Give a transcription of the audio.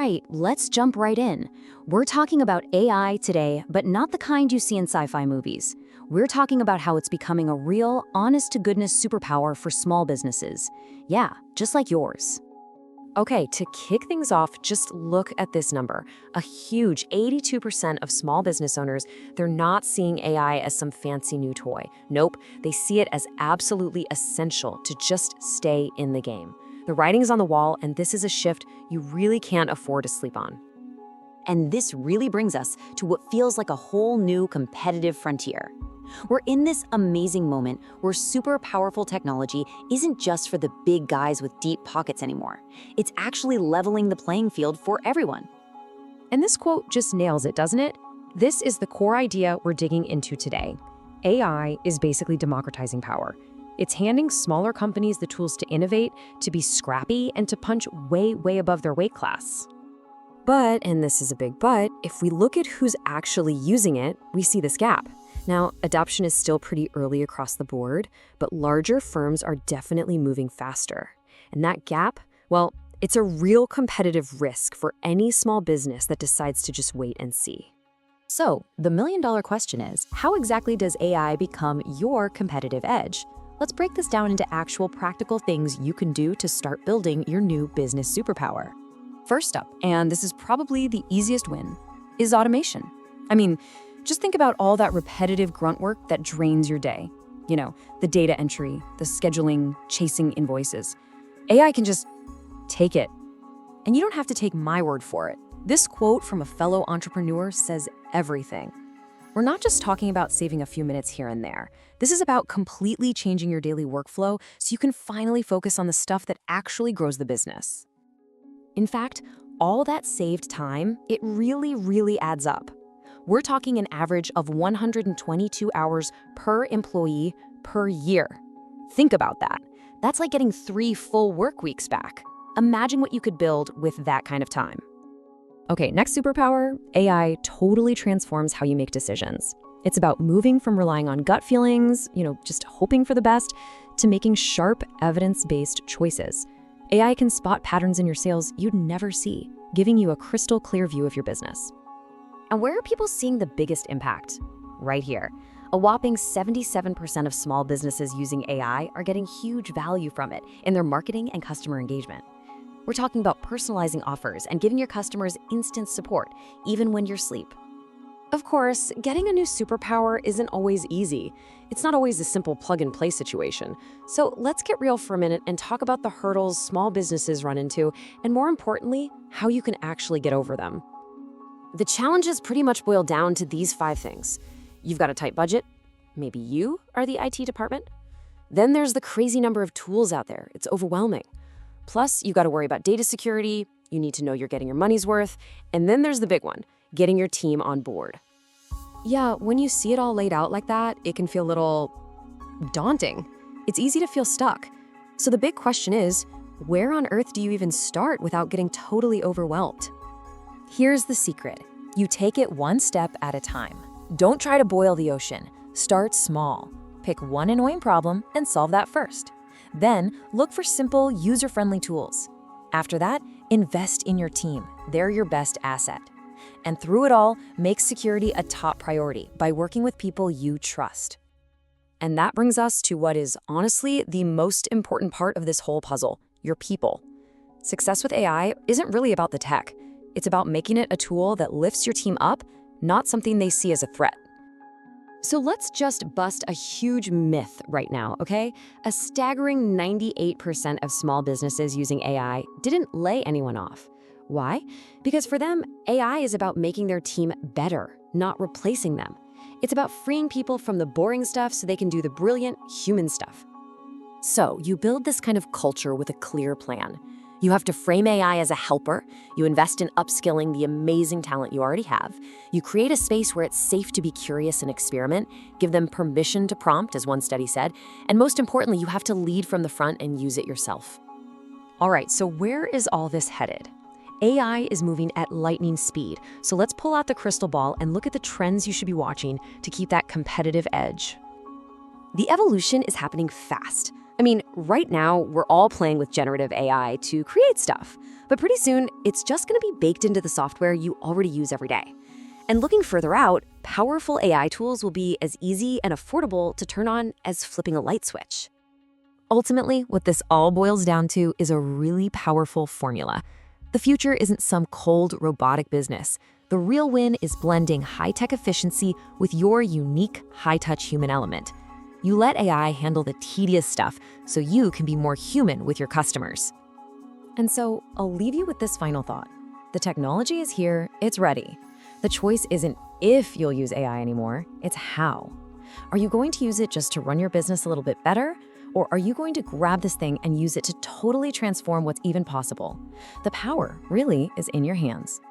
right, let's jump right in. We're talking about AI today, but not the kind you see in sci-fi movies. We're talking about how it's becoming a real, honest-to-goodness superpower for small businesses. Yeah, just like yours. Okay, to kick things off, just look at this number. A huge 82% of small business owners, they're not seeing AI as some fancy new toy. Nope, they see it as absolutely essential to just stay in the game. The writing's on the wall, and this is a shift you really can't afford to sleep on. And this really brings us to what feels like a whole new competitive frontier. We're in this amazing moment where super powerful technology isn't just for the big guys with deep pockets anymore. It's actually leveling the playing field for everyone. And this quote just nails it, doesn't it? This is the core idea we're digging into today. AI is basically democratizing power. It's handing smaller companies the tools to innovate, to be scrappy, and to punch way, way above their weight class. But, and this is a big but, if we look at who's actually using it, we see this gap. Now, adoption is still pretty early across the board, but larger firms are definitely moving faster. And that gap, well, it's a real competitive risk for any small business that decides to just wait and see. So, the million-dollar question is, how exactly does AI become your competitive edge? Let's break this down into actual practical things you can do to start building your new business superpower. First up, and this is probably the easiest win, is automation. I mean, just think about all that repetitive grunt work that drains your day. You know, the data entry, the scheduling, chasing invoices. AI can just take it. And you don't have to take my word for it. This quote from a fellow entrepreneur says everything. We're not just talking about saving a few minutes here and there. This is about completely changing your daily workflow so you can finally focus on the stuff that actually grows the business. In fact, all that saved time, it really, really adds up. We're talking an average of 122 hours per employee per year. Think about that. That's like getting 3 full work weeks back. Imagine what you could build with that kind of time. Okay, next superpower, AI totally transforms how you make decisions. It's about moving from relying on gut feelings, just hoping for the best, to making sharp, evidence-based choices. AI can spot patterns in your sales you'd never see, giving you a crystal clear view of your business. And where are people seeing the biggest impact? Right here. A whopping 77% of small businesses using AI are getting huge value from it in their marketing and customer engagement. We're talking about personalizing offers and giving your customers instant support, even when you're asleep. Of course, getting a new superpower isn't always easy. It's not always a simple plug-and-play situation. So let's get real for a minute and talk about the hurdles small businesses run into, and more importantly, how you can actually get over them. The challenges pretty much boil down to these 5 things. You've got a tight budget. Maybe you are the IT department. Then there's the crazy number of tools out there. It's overwhelming. Plus, you've got to worry about data security. You need to know you're getting your money's worth. And then there's the big one, getting your team on board. Yeah, when you see it all laid out like that, it can feel a little daunting. It's easy to feel stuck. So the big question is, where on earth do you even start without getting totally overwhelmed? Here's the secret. You take it one step at a time. Don't try to boil the ocean. Start small. Pick one annoying problem and solve that first. Then, look for simple, user-friendly tools. After that, invest in your team. They're your best asset. And through it all, make security a top priority by working with people you trust. And that brings us to what is honestly the most important part of this whole puzzle, your people. Success with AI isn't really about the tech. It's about making it a tool that lifts your team up, not something they see as a threat. So let's just bust a huge myth right now, okay? A staggering 98% of small businesses using AI didn't lay anyone off. Why? Because for them, AI is about making their team better, not replacing them. It's about freeing people from the boring stuff so they can do the brilliant human stuff. So you build this kind of culture with a clear plan. You have to frame AI as a helper. You invest in upskilling the amazing talent you already have. You create a space where it's safe to be curious and experiment. Give them permission to prompt, as one study said. And most importantly, you have to lead from the front and use it yourself. All right, so where is all this headed? AI is moving at lightning speed. So let's pull out the crystal ball and look at the trends you should be watching to keep that competitive edge. The evolution is happening fast. I mean, right now, we're all playing with generative AI to create stuff, but pretty soon, it's just going to be baked into the software you already use every day. And looking further out, powerful AI tools will be as easy and affordable to turn on as flipping a light switch. Ultimately, what this all boils down to is a really powerful formula. The future isn't some cold, robotic business. The real win is blending high-tech efficiency with your unique, high-touch human element. You let AI handle the tedious stuff so you can be more human with your customers. And so, I'll leave you with this final thought. The technology is here, it's ready. The choice isn't if you'll use AI anymore, it's how. Are you going to use it just to run your business a little bit better? Or are you going to grab this thing and use it to totally transform what's even possible? The power really is in your hands.